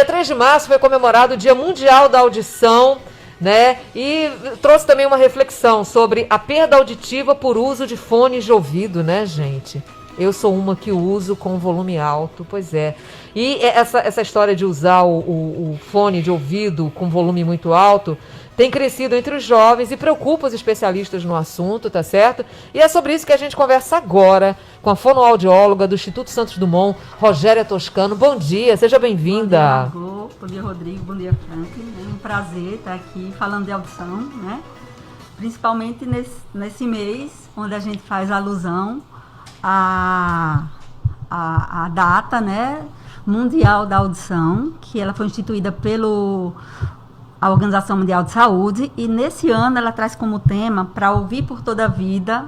Dia 3 de março foi comemorado o Dia Mundial da Audição, né? E trouxe também uma reflexão sobre a perda auditiva por uso de fones de ouvido, né, gente? Eu sou uma que uso com volume alto, pois é. E essa história de usar o fone de ouvido com volume muito alto tem crescido entre os jovens e preocupa os especialistas no assunto, tá certo? E é sobre isso que a gente conversa agora com a fonoaudióloga do Instituto Santos Dumont, Rogéria Toscano. Bom dia, seja bem-vinda. Bom dia, Margot. Bom dia, Rodrigo. Bom dia, Franklin. É um prazer estar aqui falando de audição, né? Principalmente nesse mês, onde a gente faz alusão à data, né, mundial da audição, que ela foi instituída a Organização Mundial de Saúde, e nesse ano ela traz como tema para ouvir por toda a vida,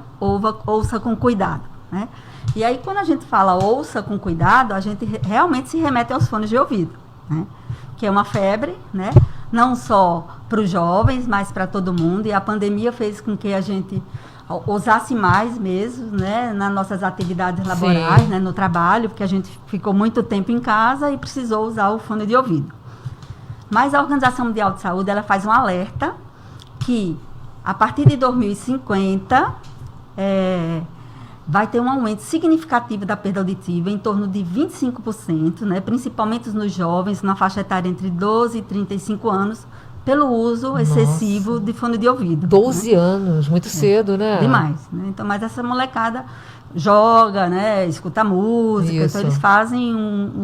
ouça com cuidado, né? E aí quando a gente fala ouça com cuidado, a gente realmente se remete aos fones de ouvido, né? Que é uma febre, né? Não só para os jovens, mas para todo mundo, e a pandemia fez com que a gente usasse mais mesmo, né, nas nossas atividades laborais, né, no trabalho, porque a gente ficou muito tempo em casa e precisou usar o fone de ouvido. Mas a Organização Mundial de Saúde, ela faz um alerta que, a partir de 2050, vai ter um aumento significativo da perda auditiva, em torno de 25%, né, principalmente nos jovens, na faixa etária entre 12 e 35 anos, pelo uso excessivo de fone de ouvido. 12 anos, muito cedo, né? Demais, né? Então, mas essa molecada joga, né? Escuta música, Isso. então eles fazem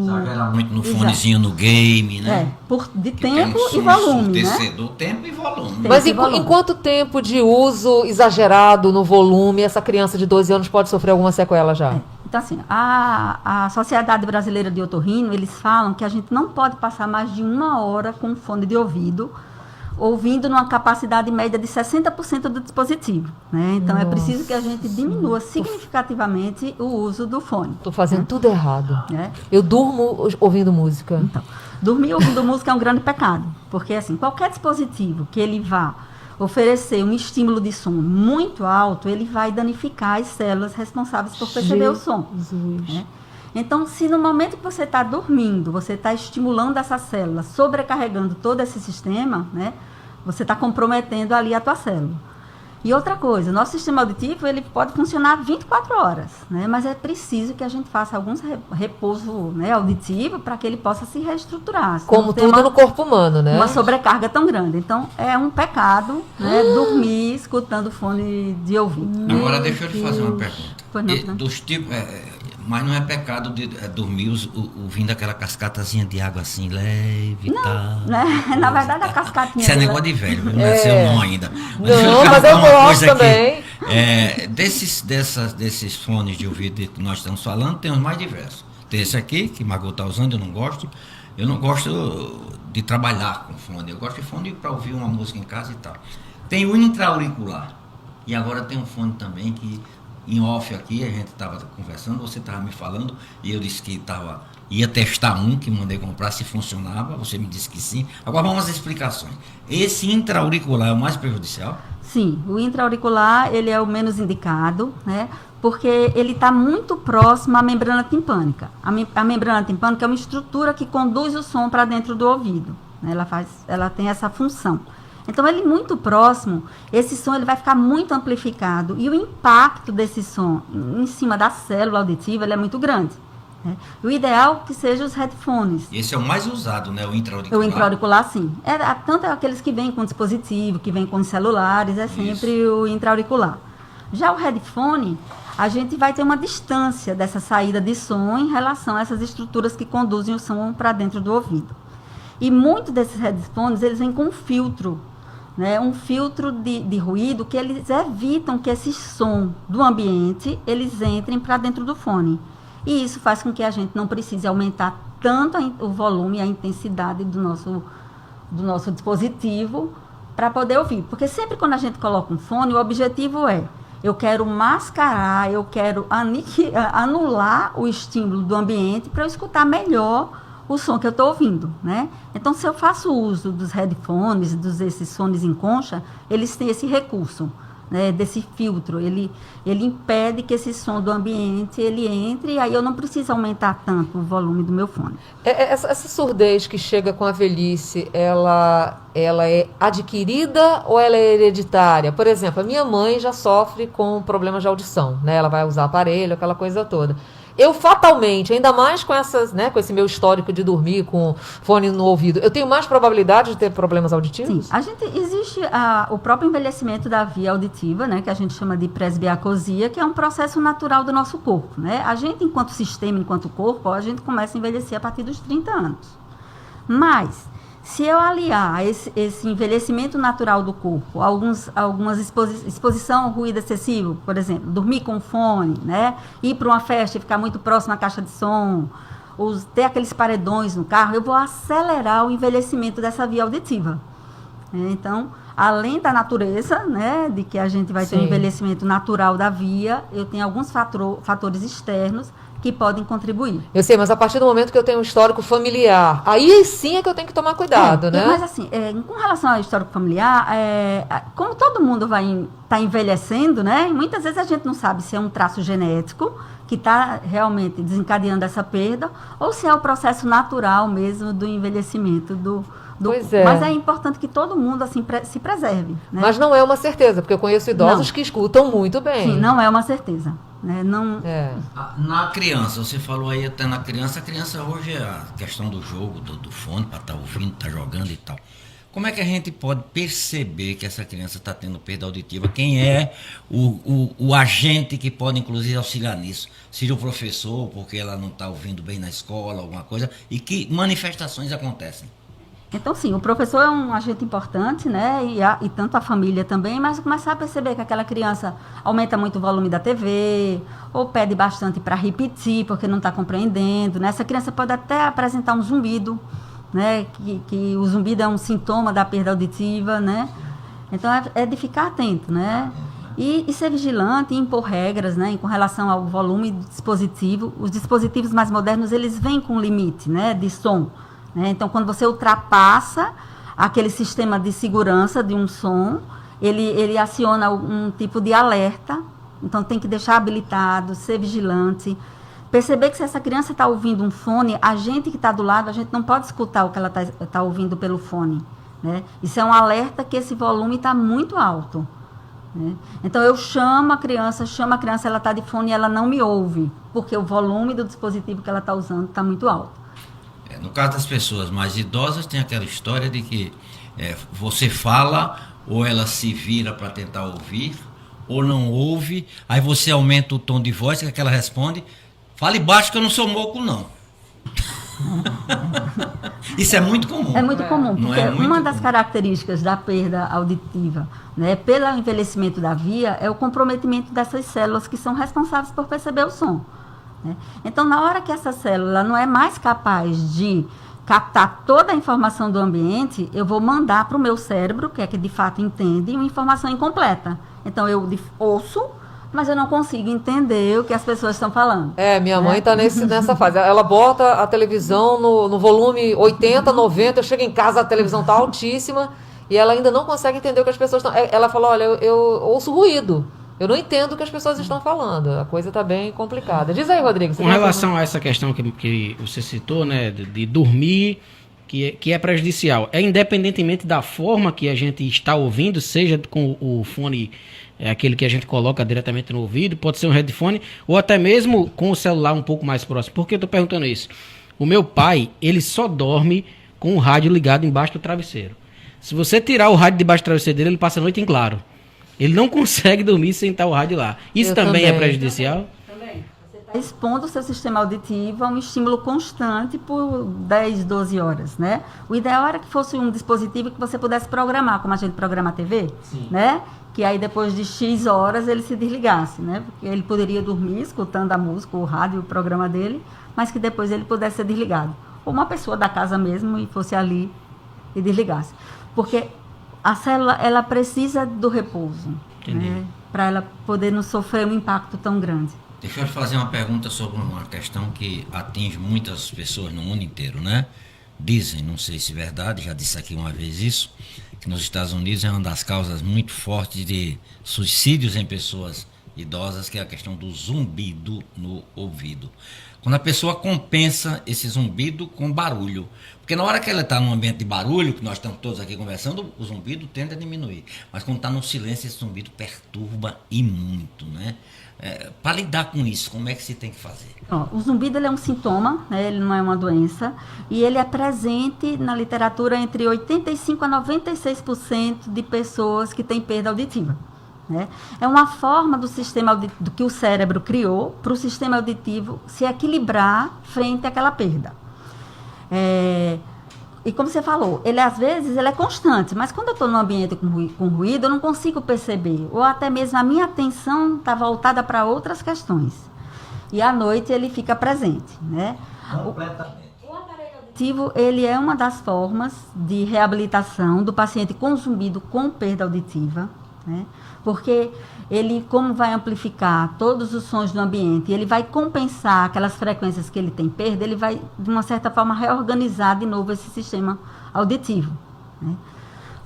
Exagera muito no fonezinho, no game, né? De tempo e volume, né? Do tempo e volume. Mas em quanto tempo de uso exagerado no volume essa criança de 12 anos pode sofrer alguma sequela já? Então, assim, a Sociedade Brasileira de Otorrino, eles falam que a gente não pode passar mais de 1 hora com fone de ouvido, ouvindo numa capacidade média de 60% do dispositivo, né? Então, é preciso que a gente diminua significativamente o uso do fone. Estou fazendo tudo errado. Né? Eu durmo ouvindo música. Então, dormir ouvindo música é um grande pecado, porque, assim, qualquer dispositivo que ele vá oferecer um estímulo de som muito alto, ele vai danificar as células responsáveis por perceber o som. Né? Então, se no momento que você está dormindo, você está estimulando essa célula, sobrecarregando todo esse sistema, né, você está comprometendo ali a tua célula. E outra coisa, nosso sistema auditivo, ele pode funcionar 24 horas, né, mas é preciso que a gente faça alguns repouso, né, auditivo para que ele possa se reestruturar. Como tudo no corpo humano, né? Uma sobrecarga tão grande. Então, é um pecado, né, dormir escutando fone de ouvido. Agora, deixa eu te fazer uma pergunta. Pois não. Dos tipos... mas não é pecado de dormir ouvindo aquela cascatazinha de água assim, leve e tal. Né? Na verdade, a cascatinha... Isso é negócio de velho, não é seu não ainda. Não, mas eu gosto também. Desses fones de ouvido que nós estamos falando, tem os mais diversos. Tem esse aqui, que Margot está usando, eu não gosto. Eu não gosto de trabalhar com fone. Eu gosto de fone para ouvir uma música em casa e tal. Tem o intra-auricular. E agora tem um fone também que... Em off aqui, a gente estava conversando, você estava me falando, e eu disse que ia testar um, que mandei comprar, se funcionava, você me disse que sim. Agora vamos às explicações. Esse intra-auricular é o mais prejudicial? Sim, o intra-auricular, ele é o menos indicado, né? Porque ele está muito próximo à membrana timpânica. A membrana timpânica é uma estrutura que conduz o som para dentro do ouvido, né? Ela tem essa função. Então, ele muito próximo, esse som ele vai ficar muito amplificado e o impacto desse som em cima da célula auditiva ele é muito grande. Né? O ideal é que sejam os headphones. Esse é o mais usado, né? O intra-auricular. O intra-auricular, sim. Tanto aqueles que vêm com dispositivo, que vêm com celulares, é sempre o intra-auricular. Já o headphone, a gente vai ter uma distância dessa saída de som em relação a essas estruturas que conduzem o som para dentro do ouvido. E muitos desses headphones, eles vêm com um filtro, né, um filtro de ruído que eles evitam que esse som do ambiente, eles entrem para dentro do fone. E isso faz com que a gente não precise aumentar tanto o volume e a intensidade do nosso dispositivo para poder ouvir. Porque sempre quando a gente coloca um fone, o objetivo é, eu quero mascarar, eu quero anular o estímulo do ambiente para eu escutar melhor o som que eu estou ouvindo, né? Então, se eu faço uso dos headphones, esses fones em concha, eles têm esse recurso, né, desse filtro. Ele impede que esse som do ambiente ele entre, e aí eu não preciso aumentar tanto o volume do meu fone. Essa surdez que chega com a velhice, ela é adquirida ou ela é hereditária? Por exemplo, a minha mãe já sofre com problemas de audição, né? Ela vai usar aparelho, aquela coisa toda. Eu fatalmente, ainda mais com essas, né, com esse meu histórico de dormir com fone no ouvido, eu tenho mais probabilidade de ter problemas auditivos? Sim, existe o próprio envelhecimento da via auditiva, né, que a gente chama de presbiacosia, que é um processo natural do nosso corpo, né? A gente, enquanto sistema, enquanto corpo, a gente começa a envelhecer a partir dos 30 anos. Mas, se eu aliar esse envelhecimento natural do corpo, algumas exposição ao ruído excessivo, por exemplo, dormir com fone, né? Ir para uma festa e ficar muito próximo à caixa de som, ter aqueles paredões no carro, eu vou acelerar o envelhecimento dessa via auditiva. Então, além da natureza, né, de que a gente vai ter um envelhecimento natural da via, eu tenho alguns fatores externos que podem contribuir. Eu sei, mas a partir do momento que eu tenho um histórico familiar, aí sim é que eu tenho que tomar cuidado, né? Mas assim, com relação ao histórico familiar, como todo mundo vai estar envelhecendo, né? Muitas vezes a gente não sabe se é um traço genético que está realmente desencadeando essa perda, ou se é o processo natural mesmo do envelhecimento Pois é. Mas é importante que todo mundo assim se preserve, né? Mas não é uma certeza, porque eu conheço idosos que escutam muito bem. Sim, não é uma certeza. Né? Não... Na criança, você falou aí até na criança, a criança hoje é a questão do jogo, do fone, para estar ouvindo, estar jogando e tal. Como é que a gente pode perceber que essa criança está tendo perda auditiva? Quem é o agente que pode, inclusive, auxiliar nisso? Seria o professor, porque ela não está ouvindo bem na escola, alguma coisa? E que manifestações acontecem? Então, sim, o professor é um agente importante, né? E tanto a família também, mas começar a perceber que aquela criança aumenta muito o volume da TV, ou pede bastante para repetir, porque não está compreendendo, né? Essa criança pode até apresentar um zumbido, né? Que o zumbido é um sintoma da perda auditiva, né? Então, é de ficar atento, né? E ser vigilante e impor regras, né? Com relação ao volume do dispositivo. Os dispositivos mais modernos, eles vêm com limite, né? De som. Então, quando você ultrapassa aquele sistema de segurança de um som, ele aciona um tipo de alerta. Então, tem que deixar habilitado, ser vigilante. Perceber que se essa criança está ouvindo um fone, a gente que está do lado, a gente não pode escutar o que ela está ouvindo pelo fone. Né? Isso é um alerta que esse volume está muito alto. Né? Então, eu chamo a criança, ela está de fone e ela não me ouve, porque o volume do dispositivo que ela está usando está muito alto. No caso das pessoas mais idosas, tem aquela história de que você fala, ou ela se vira para tentar ouvir, ou não ouve, aí você aumenta o tom de voz, que ela responde, fale baixo que eu não sou moco, não. Isso é muito comum. É muito comum, porque uma das características da perda auditiva, né, pelo envelhecimento da via, é o comprometimento dessas células que são responsáveis por perceber o som. Né? Então, na hora que essa célula não é mais capaz de captar toda a informação do ambiente, eu vou mandar para o meu cérebro, que é que de fato entende, uma informação incompleta. Então, eu ouço, mas eu não consigo entender o que as pessoas estão falando. Minha mãe está nessa fase. Ela bota a televisão no volume 80, 90, eu chego em casa, a televisão está altíssima, e ela ainda não consegue entender o que as pessoas estão... Ela falou, olha, eu ouço ruído. Eu não entendo o que as pessoas estão falando. A coisa está bem complicada. Diz aí, Rodrigo. Com relação a essa questão que você citou, né, de dormir, que é prejudicial, independentemente da forma que a gente está ouvindo, seja com o fone, aquele que a gente coloca diretamente no ouvido, pode ser um headphone, ou até mesmo com o celular um pouco mais próximo. Por que eu estou perguntando isso? O meu pai, ele só dorme com o rádio ligado embaixo do travesseiro. Se você tirar o rádio debaixo do travesseiro dele, ele passa a noite em claro. Ele não consegue dormir sem estar o rádio lá. Isso também é prejudicial? Também. Você está expondo o seu sistema auditivo a um estímulo constante por 10, 12 horas, né? O ideal era que fosse um dispositivo que você pudesse programar, como a gente programa a TV, né? Que aí depois de X horas ele se desligasse, né? Porque ele poderia dormir escutando a música, o rádio, o programa dele, mas que depois ele pudesse ser desligado. Ou uma pessoa da casa mesmo e fosse ali e desligasse. Porque a célula, ela precisa do repouso, né, para ela poder não sofrer um impacto tão grande. Deixa eu fazer uma pergunta sobre uma questão que atinge muitas pessoas no mundo inteiro, né? dizem, não sei se é verdade, já disse aqui uma vez isso, que nos Estados Unidos é uma das causas muito fortes de suicídios em pessoas idosas, que é a questão do zumbido no ouvido. Quando a pessoa compensa esse zumbido com barulho. Porque na hora que ela está num ambiente de barulho, que nós estamos todos aqui conversando, o zumbido tende a diminuir. Mas quando está no silêncio, esse zumbido perturba e muito, né? Para lidar com isso, como é que se tem que fazer? O zumbido ele é um sintoma, né? Ele não é uma doença, e ele é presente na literatura entre 85% a 96% de pessoas que têm perda auditiva. Né? É uma forma do sistema auditivo, que o cérebro criou para o sistema auditivo se equilibrar frente àquela perda. E como você falou, ele às vezes ele é constante, mas quando eu estou num ambiente com ruído, eu não consigo perceber, ou até mesmo a minha atenção está voltada para outras questões. E à noite ele fica presente. Né? Completamente. O aparelho auditivo ele é uma das formas de reabilitação do paciente com zumbido com perda auditiva, né? Porque ele, como vai amplificar todos os sons do ambiente, ele vai compensar aquelas frequências que ele tem perda, ele vai, de uma certa forma, reorganizar de novo esse sistema auditivo. Né?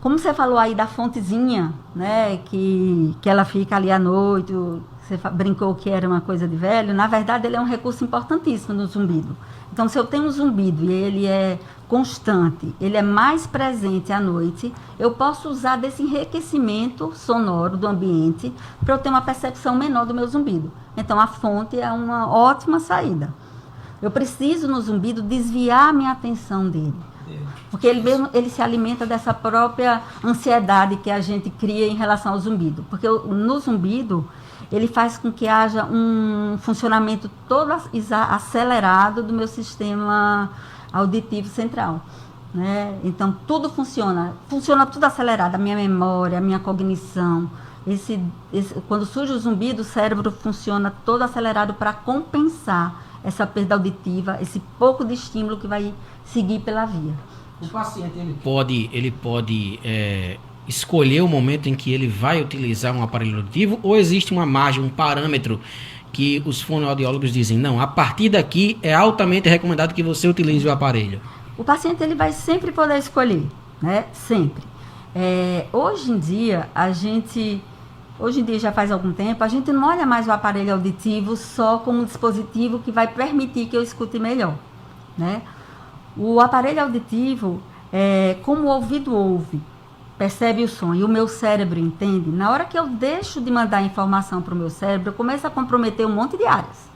Como você falou aí da fontezinha, né, que ela fica ali à noite, você brincou que era uma coisa de velho, na verdade ele é um recurso importantíssimo no zumbido. Então, se eu tenho um zumbido e ele é constante, ele é mais presente à noite, eu posso usar desse enriquecimento sonoro do ambiente para eu ter uma percepção menor do meu zumbido. Então, a fonte é uma ótima saída. Eu preciso, no zumbido, desviar a minha atenção dele. Porque ele se alimenta dessa própria ansiedade que a gente cria em relação ao zumbido. Porque no zumbido, ele faz com que haja um funcionamento todo acelerado do meu sistema auditivo central. Né? Então, tudo funciona tudo acelerado, a minha memória, a minha cognição. Quando surge o zumbido, o cérebro funciona todo acelerado para compensar essa perda auditiva, esse pouco de estímulo que vai seguir pela via. O paciente ele pode escolher o momento em que ele vai utilizar um aparelho auditivo, ou existe uma margem, um parâmetro que os fonoaudiólogos dizem, não, a partir daqui é altamente recomendado que você utilize o aparelho? O paciente ele vai sempre poder escolher, né? Sempre. Hoje em dia, já faz algum tempo, a gente não olha mais o aparelho auditivo só como um dispositivo que vai permitir que eu escute melhor, né? O aparelho auditivo, como o ouvido ouve, percebe o som e o meu cérebro entende, na hora que eu deixo de mandar informação para o meu cérebro, eu começo a comprometer um monte de áreas.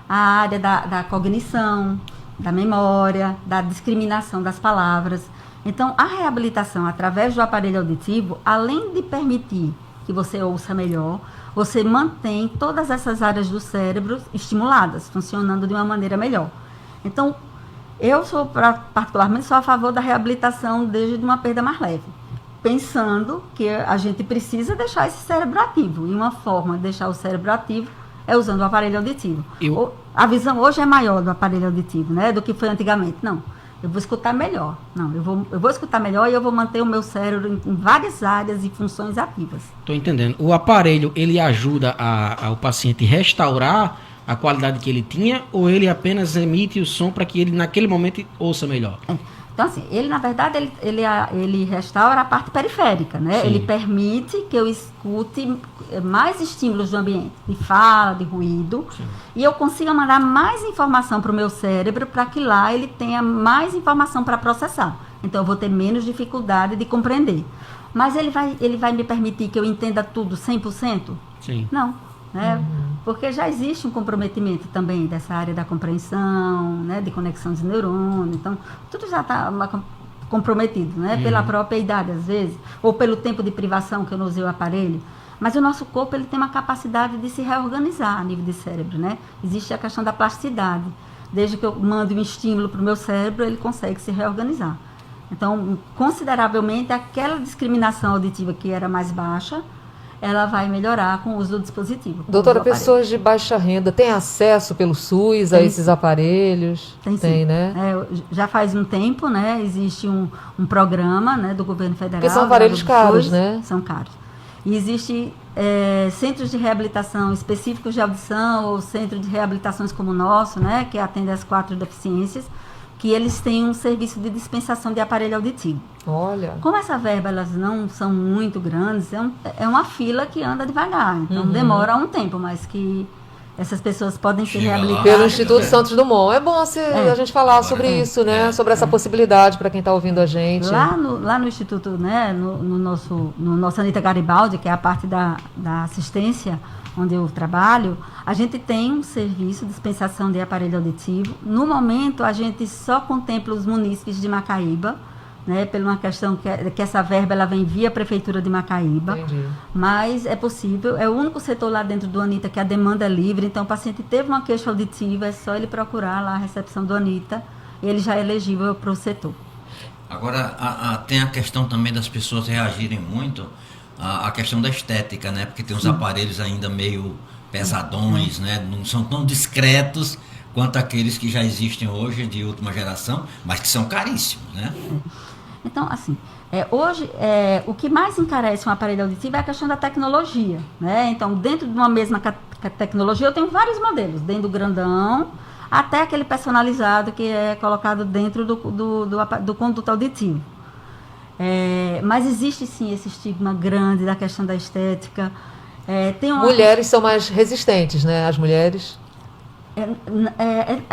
A área da cognição, da memória, da discriminação das palavras. Então, a reabilitação através do aparelho auditivo, além de permitir que você ouça melhor, você mantém todas essas áreas do cérebro estimuladas, funcionando de uma maneira melhor. Então, eu particularmente sou a favor da reabilitação desde uma perda mais leve, pensando que a gente precisa deixar esse cérebro ativo. E uma forma de deixar o cérebro ativo é usando o aparelho auditivo. A visão hoje é maior do aparelho auditivo, né, do que foi antigamente. Não, eu vou escutar melhor. Não, eu vou escutar melhor e eu vou manter o meu cérebro em várias áreas e funções ativas. Estou entendendo. O aparelho, ele ajuda ao paciente restaurar a qualidade que ele tinha, ou ele apenas emite o som para que ele, naquele momento, ouça melhor? Então, assim, ele, na verdade, ele restaura a parte periférica, né? Sim. Ele permite que eu escute mais estímulos do ambiente, de fala, de ruído, sim, e eu consiga mandar mais informação para o meu cérebro para que lá ele tenha mais informação para processar. Então, eu vou ter menos dificuldade de compreender. Mas ele vai me permitir que eu entenda tudo 100%? Sim. Não. Né? Porque já existe um comprometimento também dessa área da compreensão, né? De conexão de neurônio, então tudo já está comprometido, né? Pela própria idade às vezes, ou pelo tempo de privação que eu não usei o aparelho. Mas o nosso corpo ele tem uma capacidade de se reorganizar a nível de cérebro, né? Existe a questão da plasticidade. Desde que eu mando um estímulo para o meu cérebro, ele consegue se reorganizar. Então, consideravelmente, aquela discriminação auditiva que era mais baixa, ela vai melhorar com o uso do dispositivo. Doutora, pessoas de baixa renda têm acesso pelo SUS a esses aparelhos? Tem, né? Já faz um tempo, né? Existe um programa, né, do governo federal. Porque são aparelhos caros, SUS, né? São caros. E existe centros de reabilitação específicos de audição ou centro de reabilitações como o nosso, né? Que atende às 4 deficiências, que eles têm um serviço de dispensação de aparelho auditivo. Olha. Como essa verba elas não são muito grandes, é uma fila que anda devagar, então demora um tempo, mas que essas pessoas podem ser Chega lá. reabilitadas. Pelo Instituto Santos Dumont. É bom a gente falar sobre isso, né? Sobre essa possibilidade para quem está ouvindo a gente. Lá no Instituto, né, no nosso Anita Garibaldi, que é a parte da assistência, onde eu trabalho, a gente tem um serviço de dispensação de aparelho auditivo. No momento, a gente só contempla os munícipes de Macaíba, né, por uma questão que essa verba ela vem via Prefeitura de Macaíba. Entendi. Mas é possível, é o único setor lá dentro do Anita que a demanda é livre, então o paciente teve uma queixa auditiva, é só ele procurar lá a recepção do Anita, e ele já é elegível para o setor. Agora, tem a questão também das pessoas reagirem muito à questão da estética, né? Porque tem uns aparelhos ainda meio pesadões, né? Não são tão discretos quanto aqueles que já existem hoje de última geração, mas que são caríssimos, né? Então, assim, hoje, o que mais encarece um aparelho auditivo é a questão da tecnologia, né? Então, dentro de uma mesma tecnologia, eu tenho vários modelos, desde o grandão até aquele personalizado que é colocado dentro do conduto auditivo. Mas existe, sim, esse estigma grande da questão da estética. Mulheres são mais resistentes, né? As mulheres...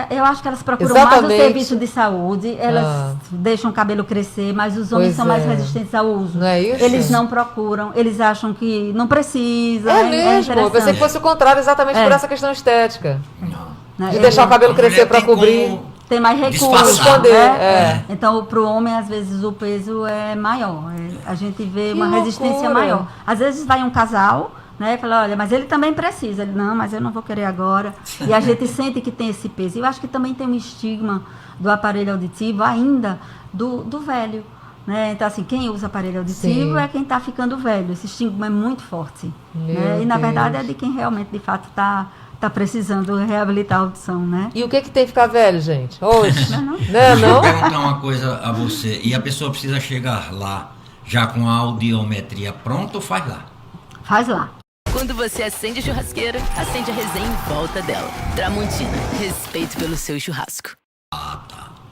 eu acho que elas procuram Exatamente. mais o serviço de saúde, elas deixam o cabelo crescer, mas os homens Pois são mais é. resistentes ao uso. Não é isso? Eles não procuram, eles acham que não precisa. É mesmo, eu pensei que interessante. fosse o contrário, exatamente por essa questão estética. Não. Né? De deixar o cabelo A mulher crescer para tem cobrir. como Tem mais recursos. disfarçar. Esconder, né? Então, para o homem, às vezes, o peso é maior. A gente vê uma resistência loucura. maior. Às vezes vai um casal, né? E fala, olha, mas ele também precisa. Ele, não, mas eu não vou querer agora. E a gente sente que tem esse peso. Eu acho que também tem um estigma do aparelho auditivo ainda do velho. Né? Então, assim, quem usa aparelho auditivo Sim. é quem está ficando velho. Esse estigma é muito forte. Meu Né? E, na verdade, Deus. é de quem realmente, de fato, está precisando reabilitar a audição, né? E o que tem que ficar velho, gente? Hoje. Não. Né, Deixa eu não? perguntar uma coisa a você. E a pessoa precisa chegar lá já com a audiometria pronta ou faz lá? Faz lá. Quando você acende a churrasqueira, acende a resenha em volta dela. Tramontina, respeito pelo seu churrasco.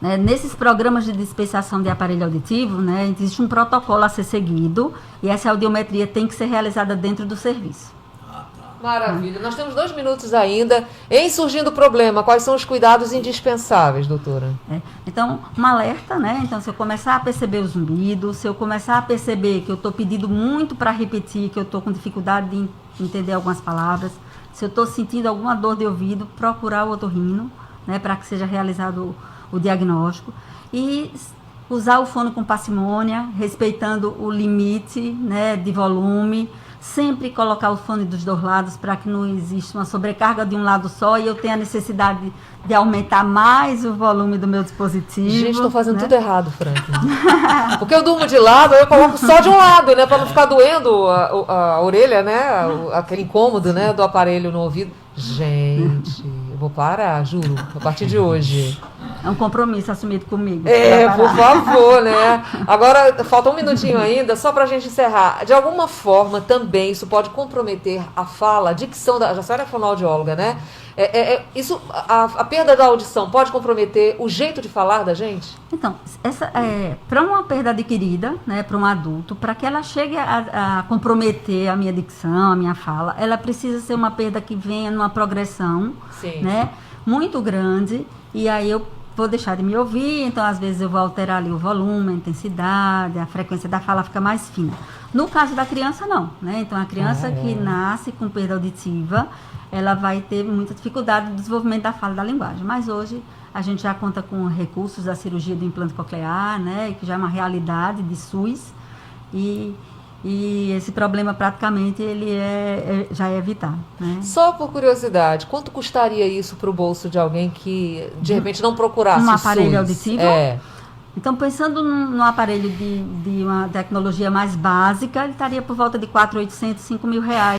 Né, nesses programas de dispensação de aparelho auditivo, né, existe um protocolo a ser seguido e essa audiometria tem que ser realizada dentro do serviço. Maravilha. Nós temos 2 minutos ainda. Em surgindo o problema, quais são os cuidados indispensáveis, doutora? Então, um alerta, né? Então, se eu começar a perceber o zumbido, se eu começar a perceber que eu estou pedindo muito para repetir, que eu estou com dificuldade de entender algumas palavras, se eu estou sentindo alguma dor de ouvido, procurar o otorrino, né, para que seja realizado o diagnóstico. E usar o fono com parcimônia, respeitando o limite, né, de volume. Sempre colocar o fone dos dois lados para que não exista uma sobrecarga de um lado só e eu tenha a necessidade de aumentar mais o volume do meu dispositivo. Gente, estou fazendo né? tudo errado, Franklin. Porque eu durmo de lado, eu coloco só de um lado, né? Para não ficar doendo a orelha, né? Aquele incômodo, né? Do aparelho no ouvido. Gente, eu vou parar, juro, a partir de hoje. É um compromisso assumido comigo. Por favor, né? Agora, falta 1 minutinho ainda, só para a gente encerrar. De alguma forma, também, isso pode comprometer a fala, a dicção da... A senhora é fonoaudióloga, né? A perda da audição pode comprometer o jeito de falar da gente? Então, para uma perda adquirida, né, para um adulto, para que ela chegue a comprometer a minha dicção, a minha fala, ela precisa ser uma perda que venha numa progressão, Sim. né, muito grande, e aí eu vou deixar de me ouvir, então às vezes eu vou alterar ali o volume, a intensidade, a frequência da fala fica mais fina. No caso da criança, não, né? Então a criança que nasce com perda auditiva, ela vai ter muita dificuldade no desenvolvimento da fala e da linguagem. Mas hoje a gente já conta com recursos da cirurgia do implante coclear, né? Que já é uma realidade de SUS e esse problema praticamente ele já é evitado, né? Só por curiosidade, quanto custaria isso para o bolso de alguém que de repente não procurasse Um o aparelho SUS? auditivo? Então, pensando num aparelho de uma tecnologia mais básica, ele estaria por volta de R$ 4.800, R$ 5.000.